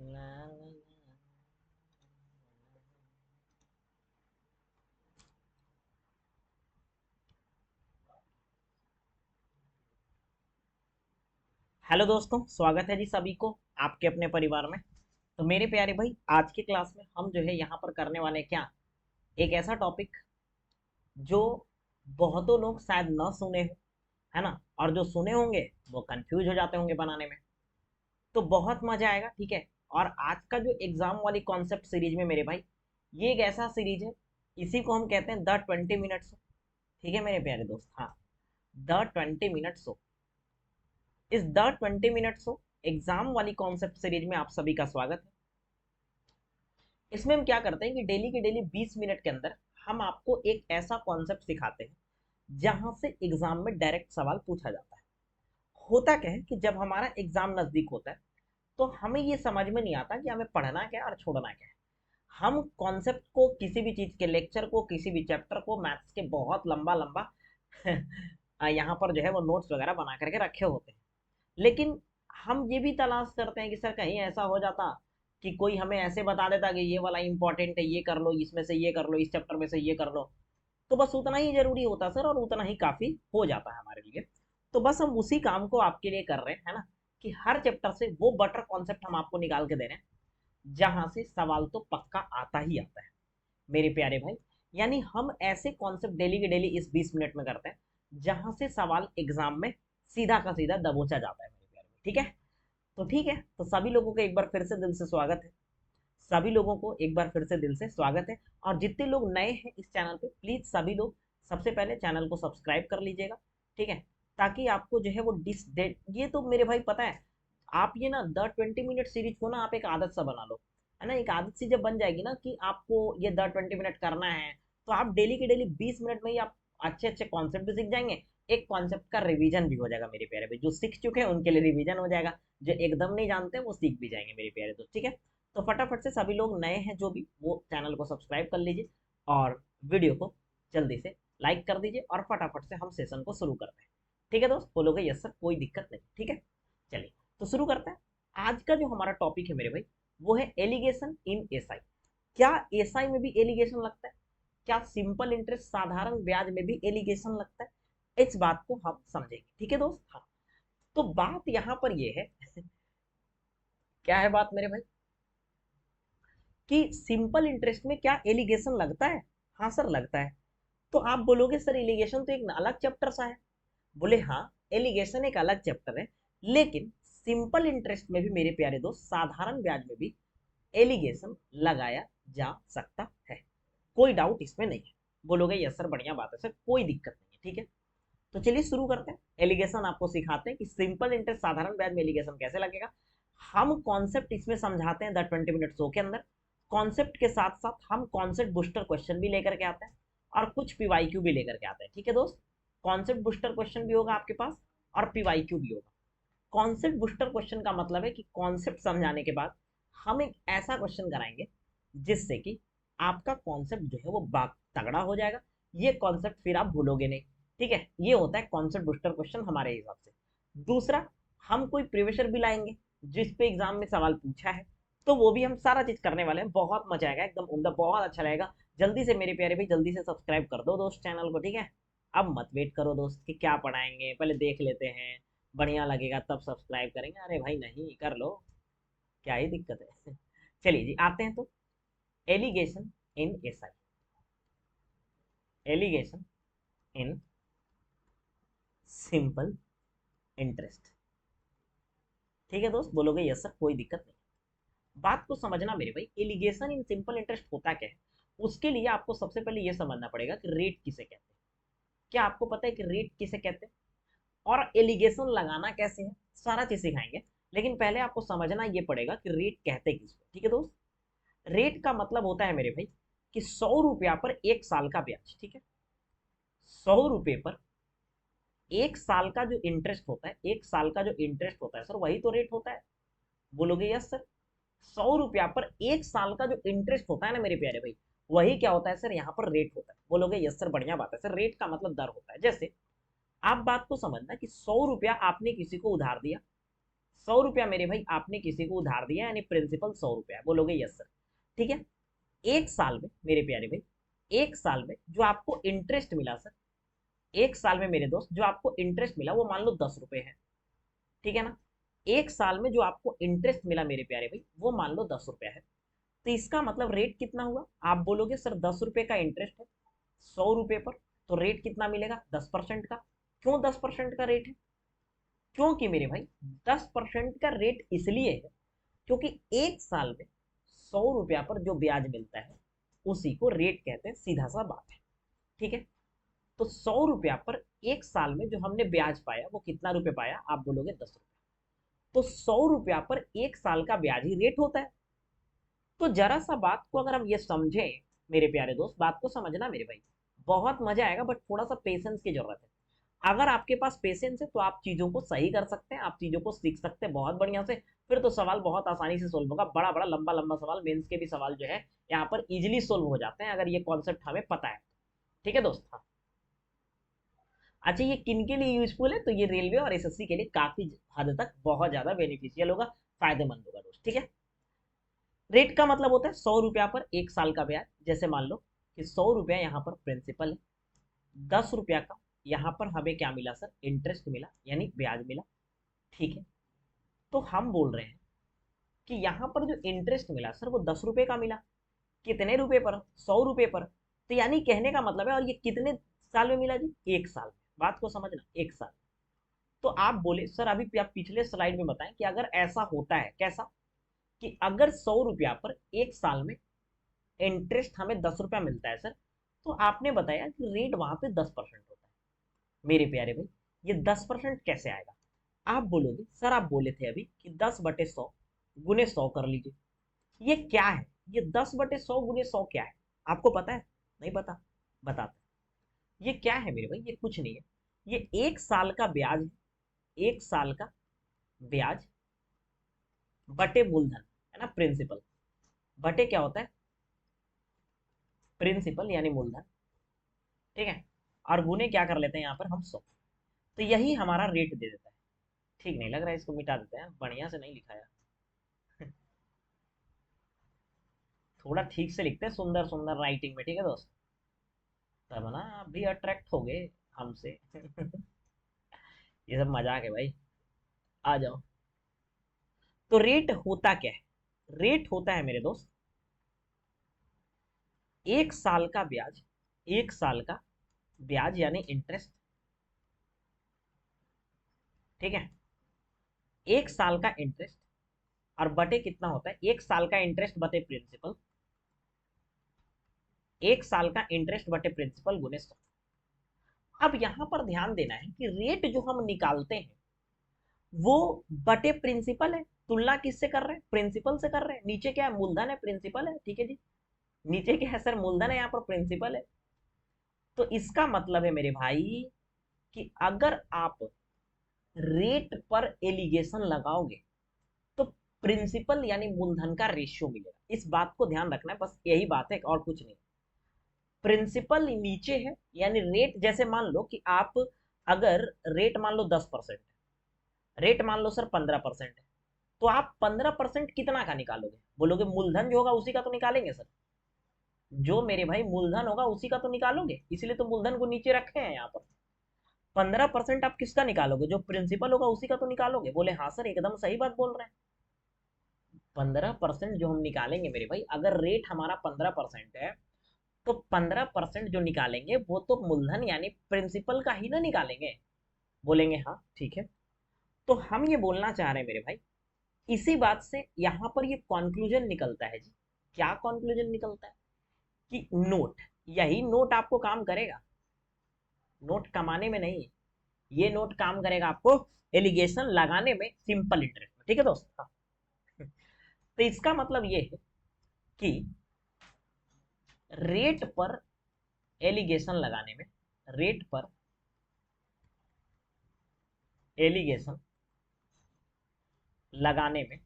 ला, ला, ला। Hello दोस्तों, स्वागत है जी सभी को आपके अपने परिवार में। तो मेरे प्यारे भाई, आज की क्लास में हम जो है यहाँ पर करने वाले हैं क्या, एक ऐसा टॉपिक जो बहुतों लोग शायद न सुने हो, है ना। और जो सुने होंगे वो कंफ्यूज हो जाते होंगे बनाने में। तो बहुत मजा आएगा, ठीक है। और आज का जो एग्जाम वाली कॉन्सेप्ट सीरीज में मेरे भाई, ये एक ऐसा सीरीज है, इसी को हम कहते हैं द 20 मिनट्स। ठीक है मेरे प्यारे दोस्त, हाँ, द 20 मिनट्स। इस द 20 मिनट्स एग्जाम वाली कॉन्सेप्ट सीरीज में आप सभी का स्वागत है। इसमें हम क्या करते हैं कि डेली के डेली 20 मिनट के अंदर हम आपको एक ऐसा कॉन्सेप्ट सिखाते हैं जहां से एग्जाम में डायरेक्ट सवाल पूछा जाता है। होता क्या है कि जब हमारा एग्जाम नजदीक होता है तो हमें ये समझ में नहीं आता कि हमें पढ़ना क्या है और छोड़ना क्या है। हम कॉन्सेप्ट को, किसी भी चीज के लेक्चर को, किसी भी चैप्टर को, मैथ्स के बहुत लंबा लंबा यहाँ पर जो है वो नोट्स वगैरह बना करके रखे होते हैं। लेकिन हम ये भी तलाश करते हैं कि सर कहीं ऐसा हो जाता कि कोई हमें ऐसे बता देता कि ये वाला इंपॉर्टेंट है, ये कर लो, इसमें से ये कर लो, इस चैप्टर में से ये कर लो। तो बस उतना ही जरूरी होता सर, और उतना ही काफी हो जाता है हमारे लिए। तो बस हम उसी काम को आपके लिए कर रहे हैं, है ना, कि हर चैप्टर से वो बटर कॉन्सेप्ट हम आपको निकाल के दे रहे हैं जहां से सवाल तो पक्का आता ही आता है मेरे प्यारे भाई। यानी हम ऐसे कॉन्सेप्ट डेली के डेली इस 20 मिनट में करते हैं जहां से सवाल एग्जाम में सीधा का सीधा दबोचा जाता है मेरे प्यारे भाई, ठीक है। तो ठीक है, तो सभी लोगों को एक बार फिर से दिल से स्वागत है। सभी लोगों को एक बार फिर से दिल से स्वागत है। और जितने लोग नए हैं इस चैनल पे, प्लीज सभी लोग सबसे पहले चैनल को सब्सक्राइब कर लीजिएगा, ठीक है। ताकि आपको जो है वो डिस डेट, ये तो मेरे भाई पता है, आप ये ना द 20 मिनट सीरीज को ना आप एक आदत सा बना लो, है ना। एक आदत सी जब बन जाएगी ना कि आपको ये द 20 मिनट करना है, तो आप डेली के डेली 20 मिनट में ही आप अच्छे अच्छे कॉन्सेप्ट भी सीख जाएंगे। एक कॉन्सेप्ट का रिवीजन भी हो जाएगा मेरे प्यारे भाई, जो सीख चुके हैं उनके लिए रिवीजन हो जाएगा, जो एकदम नहीं जानते वो सीख भी जाएंगे मेरे प्यारे दोस्त, ठीक है। तो फटाफट से सभी लोग नए हैं जो भी, वो चैनल को सब्सक्राइब कर लीजिए और वीडियो को जल्दी से लाइक कर दीजिए, और फटाफट से हम सेशन को शुरू करते हैं। ठीक है दोस्त, बोलोगे यस सर, कोई दिक्कत नहीं, ठीक है। चलिए, तो शुरू करते हैं। आज का जो हमारा टॉपिक है मेरे भाई, वो है एलिगेशन इन एसआई। क्या एसआई में भी एलिगेशन लगता है? क्या सिंपल इंटरेस्ट साधारण ब्याज में भी एलिगेशन लगता है? इस बात को हम समझेंगे, ठीक है दोस्त, हाँ। तो बात यहां पर ये है क्या है बात मेरे भाई, कि सिंपल इंटरेस्ट में क्या एलिगेशन लगता है? हाँ सर, लगता है। तो आप बोलोगे सर एलिगेशन तो एक अलग चैप्टर सा है। बोले हाँ, एलिगेशन एक अलग चैप्टर है, लेकिन सिंपल इंटरेस्ट में भी मेरे प्यारे दोस्त, साधारण ब्याज में भी एलिगेशन लगाया जा सकता है। कोई डाउट इसमें नहीं है। बोलोगे यस सर, बढ़िया बात है सर, कोई दिक्कत नहीं है, ठीक है। तो चलिए शुरू करते हैं। एलिगेशन आपको सिखाते हैं कि सिंपल इंटरेस्ट साधारण ब्याज में एलिगेशन कैसे लगेगा। हम कॉन्सेप्ट इसमें समझाते हैं द 20 मिनट शो के अंदर। कॉन्सेप्ट के साथ साथ हम कॉन्सेप्ट बूस्टर क्वेश्चन भी लेकर के आते हैं, और कुछ पीवाईक्यू भी लेकर के आते हैं, ठीक है दोस्त। कॉन्सेप्ट बूस्टर क्वेश्चन भी होगा आपके पास, और पीवाईक्यू भी होगा। कॉन्सेप्ट बूस्टर क्वेश्चन का मतलब है कि कॉन्सेप्ट समझाने के बाद हम एक ऐसा क्वेश्चन कराएंगे जिससे कि आपका कॉन्सेप्ट जो है वो तगड़ा हो जाएगा। ये कॉन्सेप्ट फिर आप भूलोगे नहीं, ठीक है। ये होता है कॉन्सेप्ट बूस्टर क्वेश्चन हमारे हिसाब से। दूसरा, हम कोई प्रीवियस भी लाएंगे जिस पे एग्जाम में सवाल पूछा है, तो वो भी हम सारा चीज करने वाले हैं। बहुत मजा आएगा, एकदम उम्दा, बहुत अच्छा रहेगा। जल्दी से मेरे प्यारे भाई, जल्दी से सब्सक्राइब कर दो दोस्त चैनल को, ठीक है। अब मत वेट करो दोस्त कि क्या पढ़ाएंगे, पहले देख लेते हैं, बढ़िया लगेगा तब सब्सक्राइब करेंगे। अरे भाई नहीं, कर लो, क्या ही दिक्कत है। चलिए जी, आते हैं तो alligation in SI. Alligation in simple interest. ठीक है दोस्त, बोलोगे यस सर, कोई दिक्कत नहीं। बात को समझना मेरे भाई, एलिगेशन इन सिंपल इंटरेस्ट होता क्या है। उसके लिए आपको सबसे पहले यह समझना पड़ेगा कि रेट किसे कहते हैं। क्या आपको पता है कि रेट किसे कहते हैं, और एलिगेशन लगाना कैसे है? सारा चीज सिखाएंगे। लेकिन पहले आपको समझना ये पड़ेगा कि रेट कहते किसको, ठीक है दोस्त। रेट का मतलब होता है मेरे भाई कि 100 रुपया पर 1 साल का ब्याज, ठीक है। 100 रुपये पर 1 साल का जो इंटरेस्ट होता है, 1 साल का जो इंटरेस्ट होता है सर, वही तो रेट होता है। बोलोगे यस सर। 100 रुपया पर 1 साल का जो इंटरेस्ट होता है ना मेरे प्यारे भाई, वही क्या होता है सर, यहाँ पर रेट होता है। बोलोगे यस सर, बढ़िया बात है सर, रेट का मतलब दर होता है। जैसे आप बात को समझना कि 100 रुपया आपने किसी को उधार दिया, 100 रुपया मेरे भाई आपने किसी को उधार दिया, यानी प्रिंसिपल 100 रुपया है, बोलोगे यस सर, ठीक है। एक साल में मेरे प्यारे भाई, एक साल में जो आपको इंटरेस्ट मिला सर, एक साल में मेरे दोस्त जो आपको इंटरेस्ट मिला वो मान लो 10 रुपए है, ठीक है ना। एक साल में जो आपको इंटरेस्ट मिला मेरे प्यारे भाई वो मान लो 10 रुपया है। तो इसका मतलब रेट कितना हुआ, आप बोलोगे सर 10 रुपए का इंटरेस्ट है 100 रुपए पर, तो रेट कितना मिलेगा 10% का। क्यों 10% का रेट है, क्योंकि मेरे भाई 10% का रेट इसलिए है क्योंकि एक साल में 100 रुपया पर जो ब्याज मिलता है उसी को रेट कहते हैं, सीधा सा बात है, ठीक है। तो 100 रुपया पर एक साल में जो हमने ब्याज पाया वो कितना रुपए पाया, आप बोलोगे 10 रुपया। तो 100 रुपया पर एक साल का ब्याज ही रेट होता है। तो जरा सा बात को अगर हम ये समझे मेरे प्यारे दोस्त, बात को समझना मेरे भाई, बहुत मजा आएगा, बट थोड़ा सा पेशेंस की जरूरत है। अगर आपके पास पेशेंस है तो आप चीजों को सही कर सकते हैं, आप चीजों को सीख सकते हैं बहुत बढ़िया से, फिर तो सवाल बहुत आसानी से सोल्व होगा। बड़ा बड़ा लंबा लंबा सवाल, मेंस के भी सवाल जो है यहाँ पर इजिली सोल्व हो जाते हैं अगर ये कॉन्सेप्ट हमें पता है, ठीक है दोस्त। हाँ, अच्छा ये किन के लिए यूजफुल है, तो ये रेलवे और एसएससी के लिए काफी हद तक बहुत ज्यादा बेनिफिशियल होगा, फायदेमंद होगा दोस्त, ठीक है। रेट का मतलब होता है 100 रुपया पर एक साल का ब्याज। जैसे मान लो कि 100 रुपया यहाँ पर प्रिंसिपल है, 10 रुपया का यहाँ पर हमें क्या मिला सर, इंटरेस्ट मिला यानी ब्याज मिला, ठीक है। तो हम बोल रहे हैं कि यहाँ पर जो इंटरेस्ट मिला सर वो 10 रुपए का मिला, कितने रुपए पर, 100 रुपए पर। तो यानी कहने का मतलब है, और ये कितने साल में मिला जी, एक साल में। बात को समझना, एक साल। तो आप बोले सर अभी आप पिछले स्लाइड में बताएं कि अगर ऐसा होता है, कैसा, कि अगर 100 रुपया पर एक साल में इंटरेस्ट हमें 10 रुपया मिलता है सर, तो आपने बताया कि रेट वहां पे 10% होता है। मेरे प्यारे भाई ये 10% कैसे आएगा, आप बोलोगे सर आप बोले थे अभी कि 10/100 गुने 100 कर लीजिए। ये क्या है, ये 10/100 गुने 100 क्या है, आपको पता है, नहीं पता, बताते। ये क्या है मेरे भाई, ये कुछ नहीं है, ये एक साल का ब्याज है, एक साल का ब्याज बटे मूलधन, है ना, प्रिंसिपल बटे क्या होता है, प्रिंसिपल यानी मूलधन, ठीक है। और गुने क्या कर लेते हैं यहाँ पर हम 100, तो यही हमारा रेट दे देता है। ठीक नहीं लग रहा है, इसको मिटा देते हैं, बढ़िया से नहीं लिखाया। थोड़ा ठीक से लिखते हैं, सुंदर सुंदर राइटिंग में, ठीक है दोस्त, तब ना आप भी अट्रैक्ट हो गए हमसे। ये सब मजाक है भाई, आ जाओ। तो रेट होता क्या है, रेट होता है मेरे दोस्त एक साल का ब्याज, एक साल का ब्याज यानी इंटरेस्ट, ठीक है। एक साल का इंटरेस्ट और बटे कितना होता है, एक साल का इंटरेस्ट बटे प्रिंसिपल, एक साल का इंटरेस्ट बटे प्रिंसिपल गुने 100। अब यहां पर ध्यान देना है कि रेट जो हम निकालते हैं वो बटे प्रिंसिपल है। तुलना किससे कर रहे हैं, प्रिंसिपल से कर रहे हैं। नीचे क्या है, मूलधन है, प्रिंसिपल है, ठीक है जी। नीचे क्या है सर, मूलधन है, यहाँ पर प्रिंसिपल है। तो इसका मतलब है मेरे भाई कि अगर आप रेट पर एलिगेशन लगाओगे तो प्रिंसिपल यानी मूलधन का रेशियो मिलेगा। इस बात को ध्यान रखना है, बस यही बात है और कुछ नहीं। प्रिंसिपल नीचे है यानी रेट, जैसे मान लो कि आप अगर रेट मान लो 10%, रेट मान लो सर 15% है, तो आप 15% कितना का निकालोगे, बोलोगे मूलधन जो होगा उसी का तो निकालेंगे सर, जो मेरे भाई मूलधन होगा उसी का तो निकालोगे, इसलिए तो मूलधन को नीचे रखे हैं यहाँ पर। 15% आप किसका निकालोगे, जो प्रिंसिपल होगा उसी का तो निकालोगे, बोले हाँ सर एकदम सही बात बोल रहे हैं। 15% जो हम निकालेंगे मेरे भाई, अगर रेट हमारा 15% है तो 15% जो निकालेंगे वो तो मूलधन यानी प्रिंसिपल का ही ना निकालेंगे, बोलेंगे हाँ ठीक है। तो हम ये बोलना चाह रहे हैं मेरे भाई, इसी बात से यहां पर ये कॉन्क्लूजन निकलता है जी। क्या कॉन्क्लूजन निकलता है कि नोट, यही नोट आपको काम करेगा, नोट कमाने में नहीं, ये नोट काम करेगा आपको एलिगेशन लगाने में, सिंपल इंटरेस्ट में, ठीक है दोस्त। हाँ। तो इसका मतलब ये है कि रेट पर एलिगेशन लगाने में, रेट पर एलिगेशन लगाने में,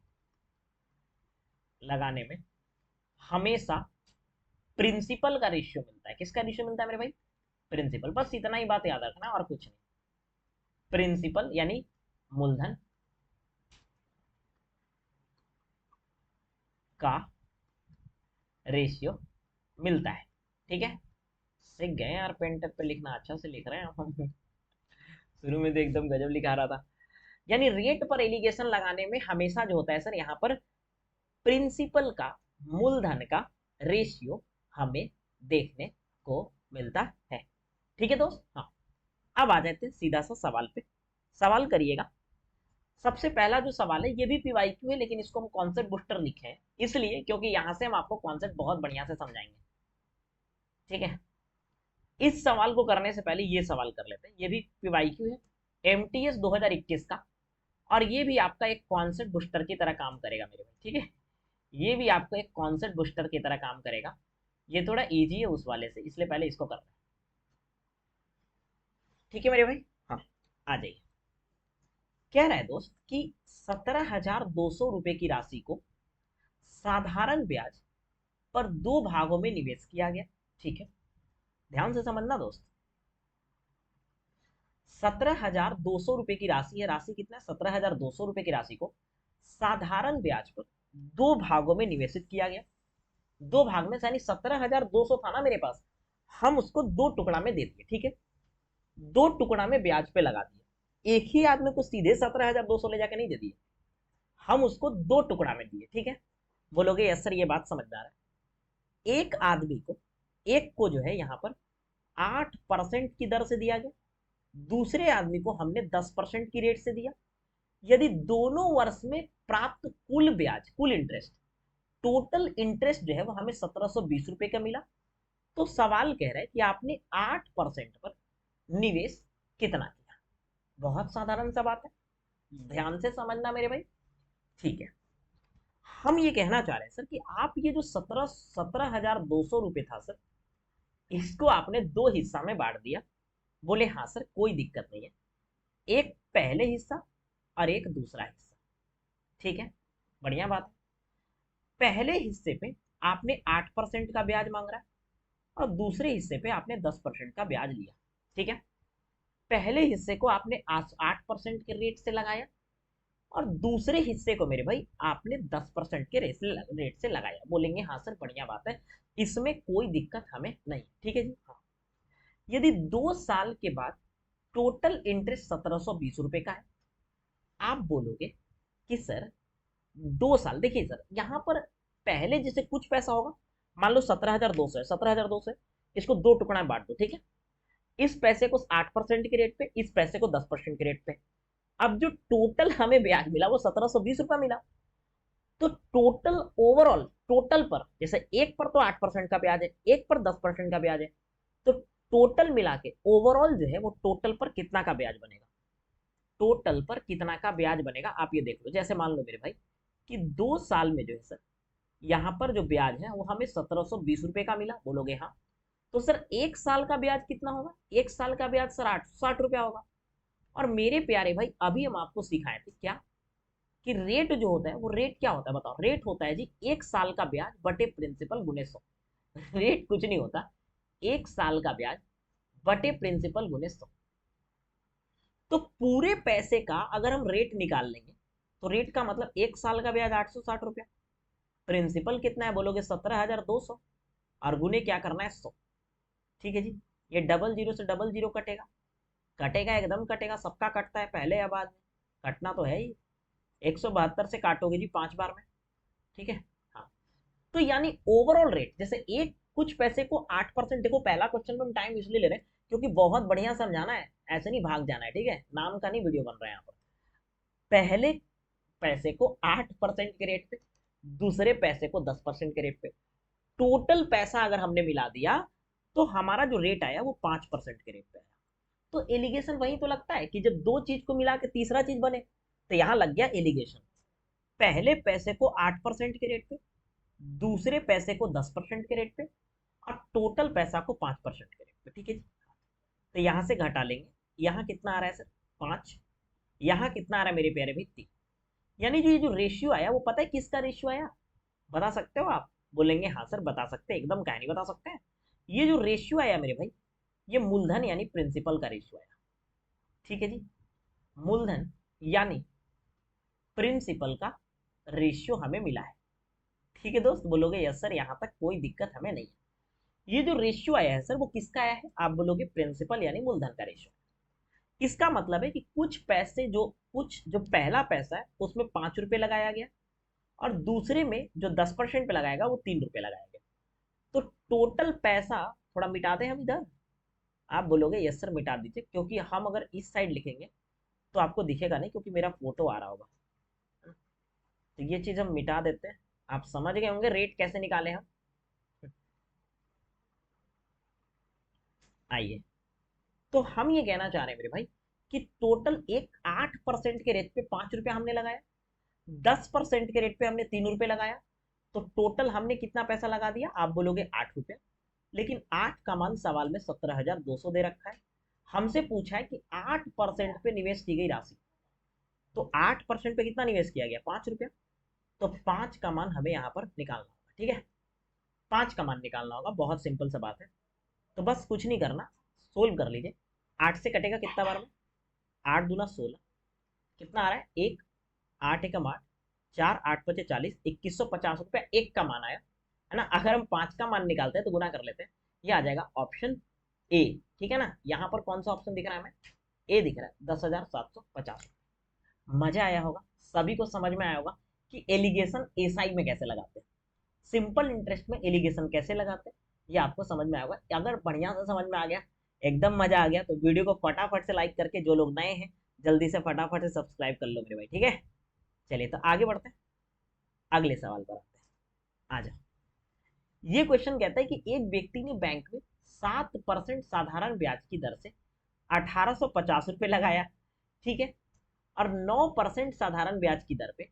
लगाने में हमेशा प्रिंसिपल का रेशियो मिलता है। किसका रेशियो मिलता है मेरे भाई, प्रिंसिपल। बस इतना ही बात याद रखना और कुछ नहीं। प्रिंसिपल यानी मूलधन का रेशियो मिलता है। ठीक है, सीख गए यार, पेन टेप पे लिखना अच्छा से लिख रहे हैं हम। शुरू में तो एकदम गजब लिखा रहा था। यानी रेट पर एलिगेशन लगाने में हमेशा जो होता है सर, यहाँ पर प्रिंसिपल का, मूलधन का रेशियो हमें देखने को मिलता है। ठीक है दोस्त, हाँ। अब आ जाते हैं सीधा सा सवाल पे, सवाल करिएगा। सबसे पहला जो सवाल है ये भी पीवाईक्यू है, लेकिन इसको हम कॉन्सेप्ट बूस्टर लिखे हैं इसलिए क्योंकि यहां से हम आपको कॉन्सेप्ट बहुत बढ़िया से समझाएंगे। ठीक है, इस सवाल को करने से पहले ये सवाल कर लेते हैं, ये भी पीवाईक्यू है, एमटीएस 2021 का, और ये भी आपका एक कॉन्सेप्ट बूस्टर की तरह काम करेगा मेरे भाई। ठीक है, ये भी आपको एक कॉन्सेप्ट बूस्टर की तरह काम करेगा। ये थोड़ा इजी है उस वाले से, इसलिए पहले इसको करना है। ठीक है मेरे भाई, हाँ, आ जाइए। कह रहा है दोस्त कि 17,200 रुपए की राशि को साधारण ब्याज पर दो भागों में निवेश किया गया। ठीक है, ध्यान से समझना दोस्त। 17,200 रुपए की राशि है, राशि कितना है, 17,200 रुपए की राशि को साधारण ब्याज पर दो भागों में निवेशित किया गया। दो भाग में, यानी 17,200 था ना मेरे पास, हम उसको दो टुकड़ा में दे दिए। ठीक है, दो टुकड़ा में ब्याज पे लगा दिया। एक ही आदमी को सीधे 17,200 ले जाके नहीं दे दिए, हम उसको दो टुकड़ा में दिए। ठीक है, बोलोगे यस सर ये बात समझदार है। एक आदमी को, एक को जो है यहाँ पर 8% की दर से दिया गया, दूसरे आदमी को हमने 10% की रेट से दिया। यदि दोनों वर्ष में प्राप्त कुल ब्याज, कुल इंटरेस्ट, टोटल इंटरेस्ट जो है वो हमें 1720 रुपए का मिला, तो सवाल कह रहा है कि आपने 8% पर निवेश कितना किया। बहुत साधारण सा बात है, ध्यान से समझना मेरे भाई। ठीक है, हम ये कहना चाह रहे हैं सर कि आप ये जो 17,200 रुपये था सर, इसको आपने दो हिस्सा में बांट दिया। बोले हाँ सर कोई दिक्कत नहीं है, एक पहले हिस्सा और एक दूसरा हिस्सा। ठीक है, बढ़िया बात है। पहले हिस्से पे आपने 8% का ब्याज मांग रहा है और दूसरे हिस्से पे आपने 10% का ब्याज लिया। ठीक है, पहले हिस्से को आपने 8% के रेट से लगाया और दूसरे हिस्से को मेरे भाई आपने 10% के रेट से लगाया। बोलेंगे हाँ सर बढ़िया बात है, इसमें कोई दिक्कत हमें नहीं। ठीक है जी, हाँ। यदि 2 साल के बाद टोटल इंटरेस्ट 1720 रुपए का है, आप बोलोगे कि सर 2 साल, देखिए सर यहाँ पर पहले जैसे कुछ पैसा होगा, मान लो 17,200 है, 17,200 है, इसको दो टुकड़ा में बांट दो। ठीक है, इस पैसे को 8% के रेट पे, इस पैसे को 10% के रेट पे। अब जो टोटल हमें ब्याज मिला वो 1720 रुपया मिला। तो टोटल ओवरऑल, टोटल पर, जैसे एक पर तो 8% का ब्याज है, एक पर 10% का ब्याज है, तो टोटल मिला के ओवरऑल जो है वो टोटल पर कितना का ब्याज बनेगा, टोटल पर कितना का ब्याज बनेगा आप ये देख लो। जैसे मान लो मेरे भाई कि 2 साल में जो है सर, यहाँ पर जो ब्याज है वो हमें 1720 रुपए का मिला। बोलोगे हाँ, तो सर एक साल का ब्याज कितना होगा, एक साल का ब्याज सर 860 रुपया होगा। और मेरे प्यारे भाई अभी हम आपको सिखाए थे क्या, कि रेट जो होता है वो रेट क्या होता है बताओ, रेट होता है जी एक साल का ब्याज बटे प्रिंसिपल गुने 100। रेट कुछ नहीं होता, एक साल का ब्याज बटे प्रिंसिपल गुने 100। तो पूरे पैसे का अगर हम रेट निकाल लेंगे तो रेट का मतलब एक साल का ब्याज 860 रुपया, प्रिंसिपल कितना है बोलोगे 17,200, और गुने क्या करना है 100। ठीक है जी, ये डबल जीरो से डबल जीरो कटेगा, कटेगा एकदम कटेगा, सबका कटता है पहले या बाद में, कटना तो है ही। 172 से काटोगे जी 5 बार में। ठीक है, हाँ। तो यानी ओवरऑल रेट, जैसे एक कुछ पैसे को 8%, देखो पहला क्वेश्चन में हम टाइम इसलिए ले रहे हैं क्योंकि बहुत बढ़िया समझाना है, ऐसे नहीं भाग जाना है। ठीक है, नाम का नहीं वीडियो बन रहा है यहाँ पर। पहले पैसे को 8% के रेट पे, दूसरे पैसे को 10% के रेट पे, टोटल पैसा अगर हमने मिला दिया तो हमारा जो रेट आया वो 5% के रेट पे आया। तो एलिगेशन वही तो लगता है कि जब दो चीज को मिला के तीसरा चीज बने, तो यहां लग गया एलिगेशन। पहले पैसे को 8% के रेट पे, दूसरे पैसे को 10% के रेट पे, और टोटल पैसा को 5% के रेट पे। ठीक है जी, तो यहां से घटा लेंगे, यहाँ कितना आ रहा है सर 5, यहाँ कितना आ रहा है मेरे प्यारे भाई 3। यानी जो ये जो रेशियो आया वो पता है किसका रेशियो आया, बता सकते हो आप, बोलेंगे हाँ सर बता सकते हैं, एकदम कहानी बता सकते हैं। ये जो रेशियो आया मेरे भाई, ये मूलधन यानी प्रिंसिपल का रेशियो आया। ठीक है जी, मूलधन यानी प्रिंसिपल का रेशियो हमें मिला है। ठीक है दोस्त, बोलोगे यस सर, यहाँ तक कोई दिक्कत हमें नहीं है। ये जो रेशियो आया है सर वो किसका आया है, आप बोलोगे प्रिंसिपल यानी मूलधन का रेशियो। इसका मतलब है कि कुछ पैसे जो पहला पैसा है उसमें 5 रुपए लगाया गया, और दूसरे में जो 10% पे लगाएगा वो 3 रुपए लगाया गया। तो टोटल पैसा थोड़ा मिटा दें हम इधर, आप बोलोगे यस सर मिटा दीजिए, क्योंकि हम अगर इस साइड लिखेंगे तो आपको दिखेगा नहीं, क्योंकि मेरा फोटो आ रहा होगा। तो ये चीज हम मिटा देते हैं। आप समझ गए होंगे रेट कैसे निकाले हम। आइए, तो हम ये कहना चाह रहे हैं मेरे भाई कि टोटल एक 8% के रेट पे 5 रुपया हमने लगाया, 10% के रेट पे हमने 3 रुपए लगाया, तो टोटल हमने कितना पैसा लगा दिया, आप बोलोगे 8 रुपया। लेकिन 8 का मान सवाल में 17,200 दे रखा है। हमसे पूछा है कि 8% पे निवेश की गई राशि, तो 8% पे कितना निवेश किया गया, 5 रुपया। तो 5 का मान हमें यहाँ पर निकालना होगा, ठीक है। 5 का मान निकालना होगा, बहुत सिंपल सा बात है। तो बस कुछ नहीं करना, सोल्व कर लीजिए। 8 से कटेगा कितना बार में, 8 दूना 16, कितना आ रहा है 1, 8 एकम 8, 4 8 5 40, 2150 रुपया एक का मान आया है ना। अगर हम 5 का मान निकालते हैं तो गुना कर लेते हैं, ये आ जाएगा ऑप्शन ए, ठीक है ना। यहाँ पर कौन सा ऑप्शन दिख रहा है हमें, ए दिख रहा है, 10,750। मजा आया होगा, सभी को समझ में आया होगा कि एलिगेशन एसआई में कैसे लगाते हैं, सिंपल इंटरेस्ट में एलिगेशन कैसे लगाते हैं, ये आपको समझ में आया होगा। अगर बढ़िया से समझ में आ गया, एकदम मजा आ गया, तो वीडियो को फटाफट से लाइक करके, जो लोग नए हैं जल्दी से फटाफट से सब्सक्राइब कर लो मेरे भाई, ठीक है। चलिए तो आगे बढ़ते हैं, अगले सवाल पर आते हैं। आ जाओ। ये क्वेश्चन कहता है कि एक व्यक्ति ने बैंक में 7% साधारण ब्याज की दर से 1850 रुपए लगाया, ठीक है, और 9% साधारण ब्याज की दर पे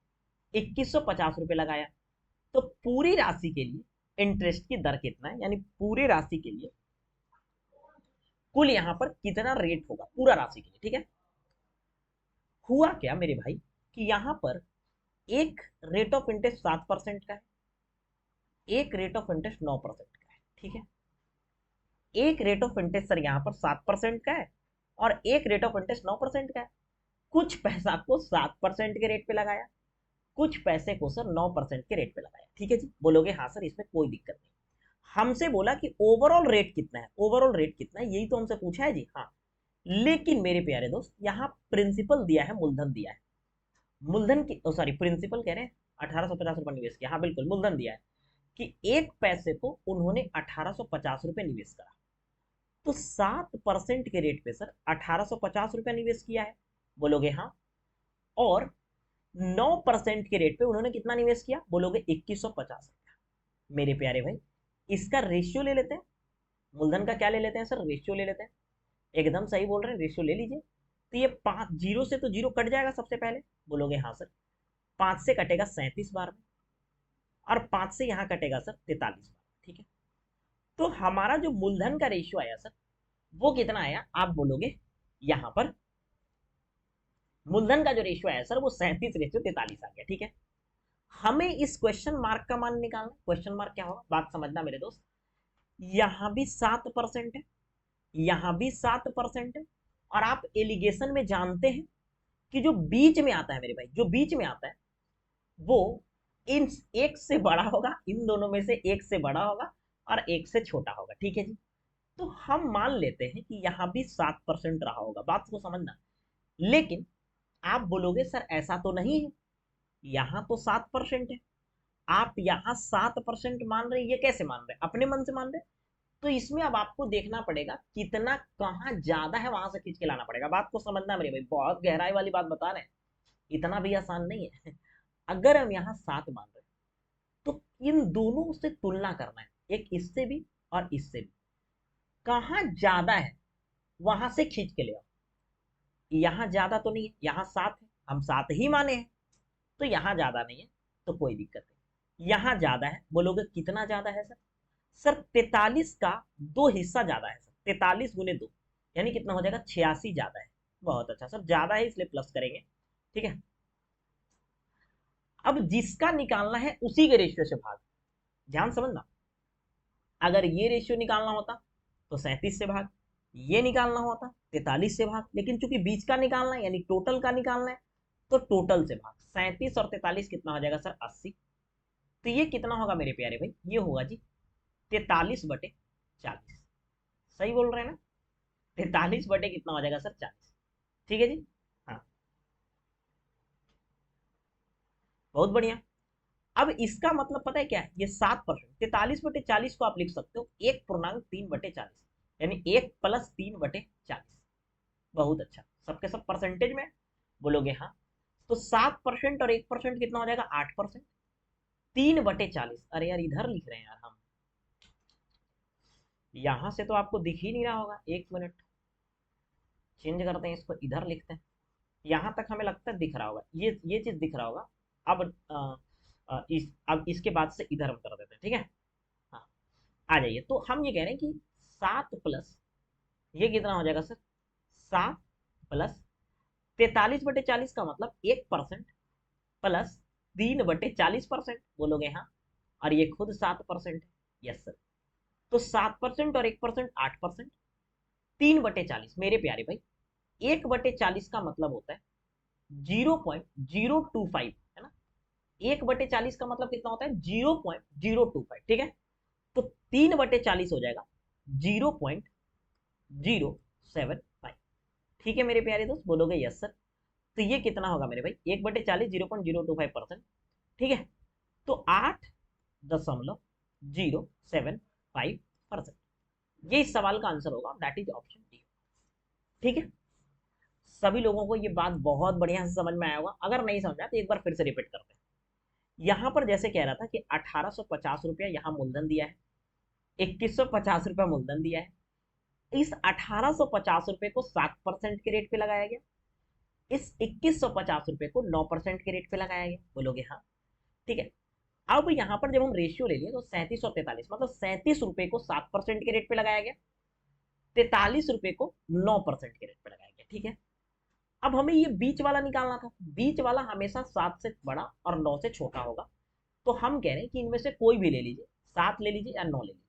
2150 रुपए लगाया। तो पूरी राशि के लिए इंटरेस्ट की दर कितना है, यानी पूरी राशि के लिए कुल यहां पर कितना रेट होगा पूरा राशि के लिए, ठीक है। हुआ क्या मेरे भाई कि यहां पर एक रेट ऑफ इंटरेस्ट 7% का है, एक रेट ऑफ इंटरेस्ट 9% का है, ठीक है। एक रेट ऑफ इंटरेस्ट सर यहाँ पर 7% का है, और एक रेट ऑफ इंटरेस्ट 9% का है। कुछ पैसा को 7% के रेट पे लगाया, कुछ पैसे को सर 9% के रेट पे लगाया, ठीक है जी। बोलोगे हाँ सर इसमें कोई दिक्कत नहीं। हमसे बोला कि ओवरऑल रेट कितना है, ओवरऑल रेट कितना है, यही तो हमसे पूछा है जी, हाँ। लेकिन मेरे प्यारे दोस्त यहाँ प्रिंसिपल दिया है, मूलधन दिया है। मूलधन की सॉरी प्रिंसिपल कह रहे हैं, 1850 रुपये निवेश किया, हाँ बिल्कुल मूलधन दिया है कि एक पैसे को उन्होंने 1850 रुपये निवेश करा। तो 7% के रेट पे सर 1850 रुपया निवेश किया है, बोलोगे हाँ। और 9% के रेट पे उन्होंने कितना निवेश किया, बोलोगे 2150 रुपया। मेरे प्यारे भाई इसका रेशियो ले लेते हैं, मूलधन का क्या ले लेते हैं सर, रेशियो ले लेते हैं। एकदम सही बोल रहे हैं, रेशियो ले लीजिए। तो ये 5 जीरो से तो जीरो कट जाएगा सबसे पहले, बोलोगे हाँ सर। 5 से कटेगा 37 बार में, और 5 से यहाँ कटेगा सर 43 बार, ठीक है। तो हमारा जो मूलधन का रेशियो आया सर वो कितना आया, आप बोलोगे यहां पर मूलधन का जो रेशियो आया सर वो 37:43 आ गया, ठीक है। हमें इस क्वेश्चन मार्क का मान निकालना। क्वेश्चन मार्क क्या होगा, बात समझना मेरे दोस्त। यहां भी 7% है, यहां भी 7% है, और आप एलिगेशन में जानते हैं कि जो बीच में आता है मेरे भाई, जो बीच में आता है वो इन एक से बड़ा होगा, इन दोनों में से एक से बड़ा होगा और एक से छोटा होगा, ठीक है जी। तो हम मान लेते हैं कि यहां भी 7% रहा होगा, बात को समझना। लेकिन आप बोलोगे सर ऐसा तो नहीं है, यहां तो 7% है, आप यहां 7% मान रहे, ये कैसे मान रहे, अपने मन से मान रहे। तो इसमें अब आपको देखना पड़ेगा कितना कहाँ ज्यादा है, वहां से खींच के लाना पड़ेगा। बात को समझना मेरे भाई, बहुत गहराई वाली बात बता रहे हैं, इतना भी आसान नहीं है। अगर हम यहाँ 7 मान रहे तो इन दोनों से तुलना करना है, एक इससे भी और इससे भी, कहाँ ज्यादा है वहां से खींच के ले आओ। यहाँ ज्यादा तो नहीं है, यहाँ 7 है, हम 7 ही माने हैं, तो यहाँ ज्यादा नहीं है, तो कोई दिक्कत नहीं। यहाँ ज्यादा है, बोलोगे कितना ज्यादा है सर, सर 43 का 2 हिस्सा ज्यादा है सर, 43 × 2 यानी कितना हो जाएगा, 86 ज्यादा है। बहुत अच्छा सर, ज्यादा है इसलिए प्लस करेंगे, ठीक है। अब जिसका निकालना है उसी के रेशियो से भाग, ध्यान समझना। अगर ये रेशियो निकालना होता तो 37 से भाग, ये निकालना होता 43 से भाग, लेकिन चूंकि बीच का निकालना है यानी टोटल का निकालना है, तो टोटल से भाग। 37 और 43 कितना हो जाएगा सर, 80। तो ये कितना होगा मेरे प्यारे भाई, ये होगा जी 43/40। सही बोल रहे हैं ना, 43 बटे कितना हो जाएगा सर, 40। ठीक है जी। हाँ, बहुत बढ़िया। अब इसका मतलब पता है क्या है, ये 7%, 43/40 को आप लिख सकते हो 1.3/40, यानी 1+3/40। बहुत अच्छा, सबके सब परसेंटेज में बोलोगे हाँ। तो 7% और 1% कितना हो जाएगा, 8%। 3/40, अरे यार इधर लिख रहे हैं यार हम, यहां से तो आपको दिख ही नहीं रहा होगा, 1 मिनट, चेंज करते हैं इसको, इधर लिखते हैं। यहां तक हमें लगता है दिख रहा होगा, ये चीज दिख रहा होगा। अब अब इसके बाद से इधर हम कर देते हैं, ठीक है। हाँ, आ जाइए, तो हम ये कह रहे हैं कि 7 प्लस, ये कितना हो जाएगा सर, 7+43/40 का मतलब 1% प्लस 3/40%, बोलोगे हाँ। और ये खुद 7% है, यस सर। तो 7% और 1% 8%, 3/40 मेरे प्यारे भाई, 1/40 का मतलब होता है 0.025, है ना। 1/40 का मतलब कितना होता है, 0.025, ठीक है। तो 3/40 हो जाएगा 0.075। ठीक है मेरे प्यारे दोस्त, बोलोगे यस सर। तो ये कितना होगा मेरे भाई, 1/40 0.025%, ठीक है। तो 8.075%, ये इस सवाल का आंसर होगा, दैट इज ऑप्शन डी। ठीक है, सभी लोगों को ये बात बहुत बढ़िया से समझ में आया होगा। अगर नहीं समझा तो एक बार फिर से रिपीट करते हैं। यहां पर जैसे कह रहा था कि 1850 रुपया यहाँ मूलधन दिया है, 2150 रुपया मूलधन दिया है, इस 1850 रुपये को 7% के रेट पे लगाया गया, इस 2150 रुपये को 9% के रेट पे लगाया गया, बोलोगे हाँ। ठीक है, अब यहां पर जब हम रेशियो ले लिए तो 37 और 43, मतलब 37 रुपये को 7% के रेट पे लगाया गया, 43 रुपये को 9% के रेट पे लगाया गया, ठीक है। अब हमें ये बीच वाला निकालना था, बीच वाला हमेशा 7 से बड़ा और 9 से छोटा होगा। तो हम कह रहे हैं कि इनमें से कोई भी ले लीजिए, 7 ले लीजिए या 9 ले लीजिए।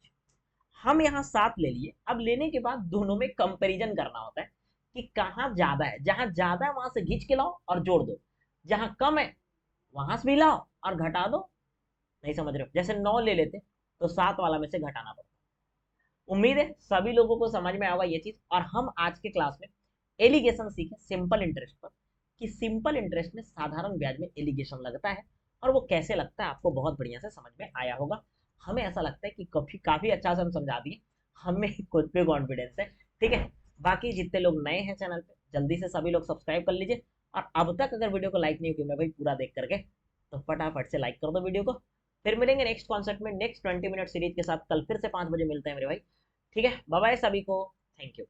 हम यहाँ 7 ले लिए, अब लेने के बाद दोनों में कंपैरिजन करना होता है कि कहाँ ज्यादा है, जहां ज्यादा है वहां से खींच के लाओ और जोड़ दो, जहां कम है वहां से भी लाओ और घटा दो। नहीं समझ रहे हो, जैसे 9 ले लेते तो 7 वाला में से घटाना पड़ता। उम्मीद है सभी लोगों को समझ में आएगा ये चीज। और हम आज के क्लास में एलिगेशन सीखे सिंपल इंटरेस्ट पर, कि सिंपल इंटरेस्ट में साधारण ब्याज में एलिगेशन लगता है, और वो कैसे लगता है आपको बहुत बढ़िया से समझ में आया होगा। हमें ऐसा लगता है कि काफी काफी अच्छा से हम समझा दिए, हमें खुद पे कॉन्फिडेंस है। ठीक है, बाकी जितने लोग नए हैं चैनल पे, जल्दी से सभी लोग सब्सक्राइब कर लीजिए। और अब तक अगर वीडियो को लाइक नहीं किया मैं भाई पूरा देख करके, तो फटाफट से लाइक कर दो वीडियो को। फिर मिलेंगे नेक्स्ट कॉन्सेप्ट में, नेक्स्ट 20 मिनट सीरीज के साथ। कल फिर से 5 बजे मिलते हैं मेरे भाई। ठीक है, बाय बाय सभी को, थैंक यू।